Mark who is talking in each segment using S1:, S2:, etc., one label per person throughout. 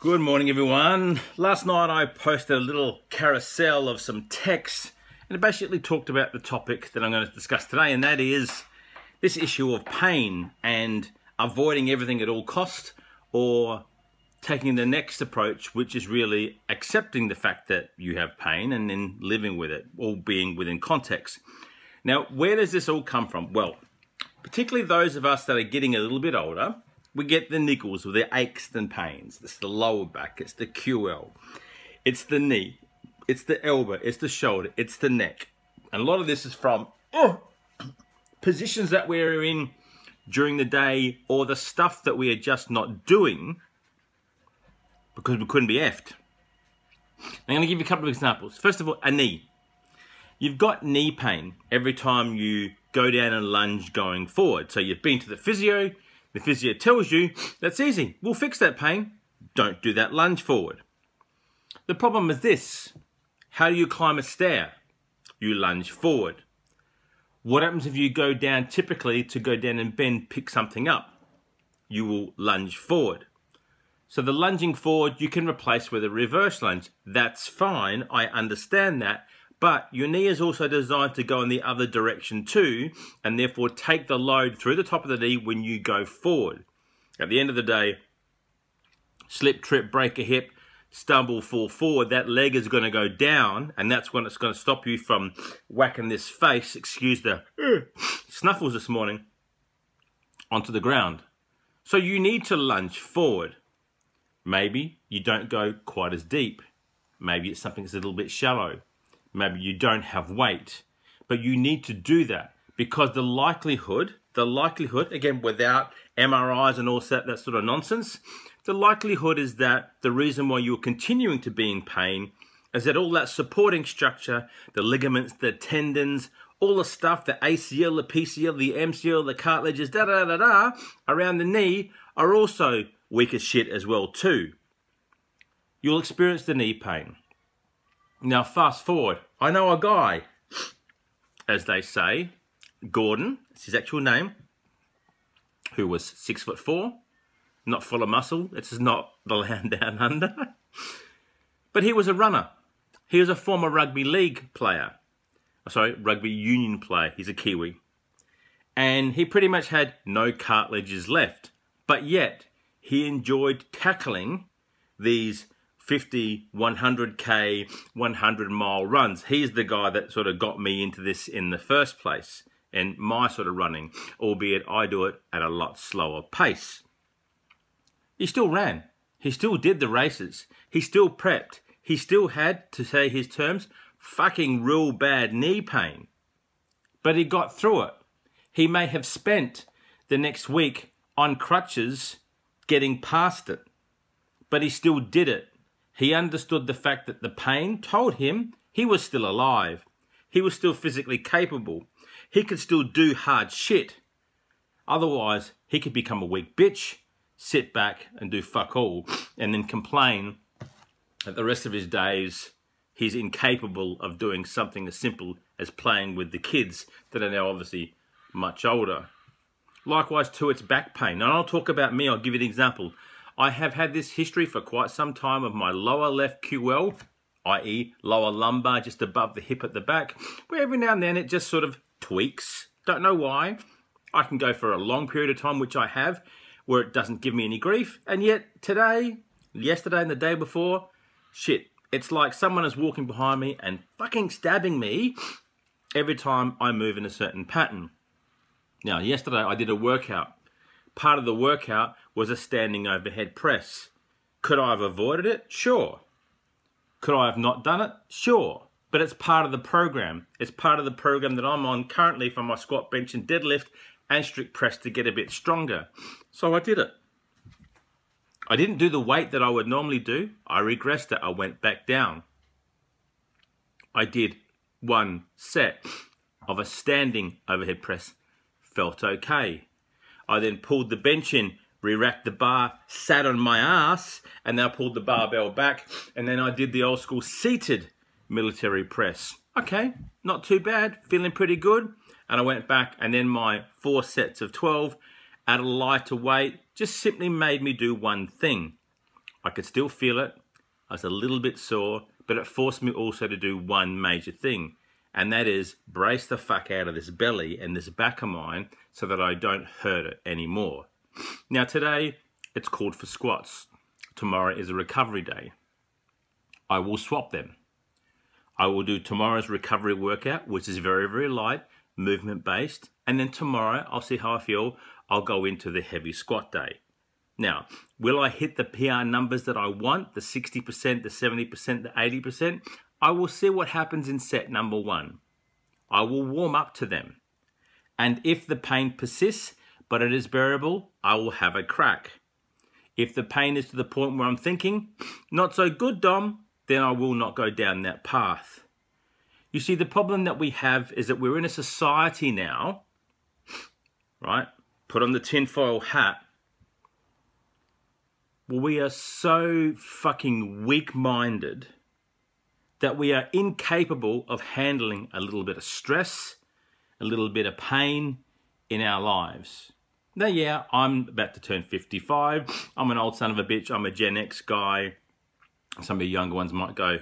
S1: Good morning, everyone. Last night I posted a little carousel of some text and it basically talked about the topic that I'm going to discuss today, and that is this issue of pain and avoiding everything at all costs, or taking the next approach, which is really accepting the fact that you have pain and then living with it, all being within context. Now, where does this all come from? Well, particularly those of us that are getting a little bit older, we get the niggles or the aches and pains. It's the lower back, it's the QL, it's the knee, it's the elbow, it's the shoulder, it's the neck. And a lot of this is from positions that we're in during the day, or the stuff that we are just not doing because we couldn't be effed. I'm going to give you a couple of examples. First of all, a knee. You've got knee pain every time you go down and lunge going forward. So you've been to the physio tells you, that's easy, we'll fix that pain, don't do that lunge forward. The problem is this: how do you climb a stair? You lunge forward. What happens if you go down, typically to go down and bend, pick something up? You will lunge forward. So the lunging forward you can replace with a reverse lunge. That's fine, I understand that. But your knee is also designed to go in the other direction too, and therefore take the load through the top of the knee when you go forward. At the end of the day, slip, trip, break a hip, stumble, fall forward, that leg is going to go down, and that's when it's going to stop you from whacking this face, excuse the snuffles this morning, onto the ground. So you need to lunge forward. Maybe you don't go quite as deep. Maybe it's something that's a little bit shallow. Maybe you don't have weight, but you need to do that, because the likelihood, again, without MRIs and all that sort of nonsense, the likelihood is that the reason why you're continuing to be in pain is that all that supporting structure, the ligaments, the tendons, all the stuff, the ACL, the PCL, the MCL, the cartilages, around the knee are also weak as shit as well too. You'll experience the knee pain. Now, fast forward. I know a guy, as they say, Gordon, it's his actual name, who was 6'4", not full of muscle. This is not the land down under. But he was a runner. He was a former rugby league player. Sorry, rugby union player. He's a Kiwi. And he pretty much had no cartilages left. But yet, he enjoyed tackling these 50, 100k, 100-mile runs. He's the guy that sort of got me into this in the first place, and my sort of running, albeit I do it at a lot slower pace. He still ran. He still did the races. He still prepped. He still had, to say his terms, fucking real bad knee pain. But he got through it. He may have spent the next week on crutches getting past it, but he still did it. He understood the fact that the pain told him he was still alive. He was still physically capable. He could still do hard shit. Otherwise, he could become a weak bitch, sit back and do fuck all, and then complain that the rest of his days he's incapable of doing something as simple as playing with the kids that are now obviously much older. Likewise too, it's back pain. And I'll talk about me, I'll give you an example. I have had this history for quite some time of my lower left QL, i.e. lower lumbar, just above the hip at the back, where every now and then it just sort of tweaks. Don't know why. I can go for a long period of time, which I have, where it doesn't give me any grief. And yet today, yesterday and the day before, shit, it's like someone is walking behind me and fucking stabbing me every time I move in a certain pattern. Now, yesterday I did a workout. Part of the workout was a standing overhead press. Could I have avoided it? Sure. Could I have not done it? Sure. But it's part of the program. It's part of the program that I'm on currently for my squat, bench and deadlift and strict press to get a bit stronger. So I did it. I didn't do the weight that I would normally do. I regressed it. I went back down. I did one set of a standing overhead press. Felt okay. I then pulled the bench in, re-racked the bar, sat on my ass, and then I pulled the barbell back, and then I did the old school seated military press. Okay, not too bad, feeling pretty good. And I went back, and then my 4 sets of 12 at a lighter weight just simply made me do one thing. I could still feel it. I was a little bit sore, but it forced me also to do one major thing, and that is brace the fuck out of this belly and this back of mine so that I don't hurt it anymore. Now today, it's called for squats. Tomorrow is a recovery day. I will swap them. I will do tomorrow's recovery workout, which is very, very light, movement-based, and then tomorrow, I'll see how I feel, I'll go into the heavy squat day. Now, will I hit the PR numbers that I want, the 60%, the 70%, the 80%? I will see what happens in set number 1. I will warm up to them. And if the pain persists, but it is bearable, I will have a crack. If the pain is to the point where I'm thinking, not so good, Dom, then I will not go down that path. You see, the problem that we have is that we're in a society now, right? Put on the tinfoil hat. Well, we are so fucking weak-minded that we are incapable of handling a little bit of stress, a little bit of pain in our lives. Now, yeah, I'm about to turn 55. I'm an old son of a bitch. I'm a Gen X guy. Some of the younger ones might go,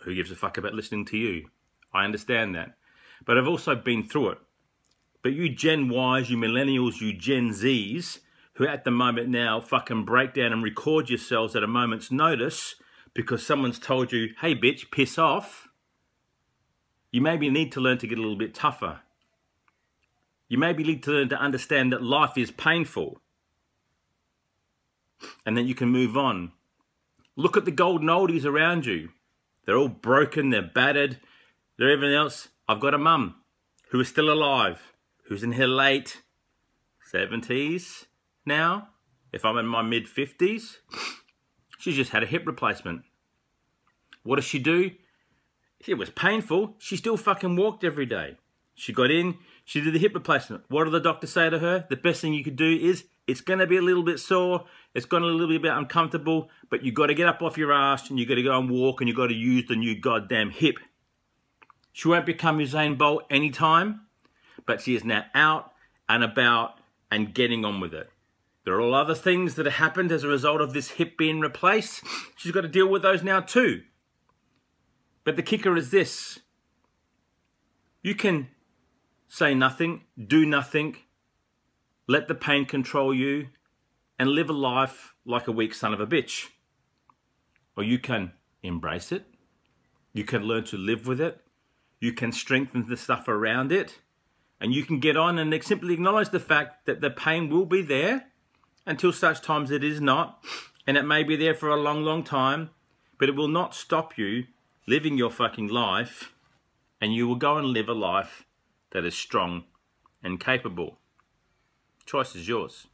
S1: who gives a fuck about listening to you? I understand that. But I've also been through it. But you Gen Ys, you millennials, you Gen Zs, who at the moment now fucking break down and record yourselves at a moment's notice because someone's told you, hey bitch, piss off. You maybe need to learn to get a little bit tougher. You maybe need to learn to understand that life is painful. And then you can move on. Look at the golden oldies around you. They're all broken, they're battered, they're everything else. I've got a mum who is still alive, who's in her late 70s now. If I'm in my mid-50s, she's just had a hip replacement. What does she do? It was painful. She still fucking walked every day. She got in, she did the hip replacement. What did the doctor say to her? The best thing you could do is, it's going to be a little bit sore, it's going to be a little bit uncomfortable, but you got to get up off your ass and you got to go and walk and you got to use the new goddamn hip. She won't become Usain Bolt anytime, but she is now out and about and getting on with it. There are all other things that have happened as a result of this hip being replaced. She's got to deal with those now too. But the kicker is this. You can say nothing, do nothing, let the pain control you, and live a life like a weak son of a bitch. Or you can embrace it. You can learn to live with it. You can strengthen the stuff around it. And you can get on and simply acknowledge the fact that the pain will be there until such times it is not. And it may be there for a long, long time. But it will not stop you living your fucking life. And you will go and live a life that is strong and capable. Choice is yours.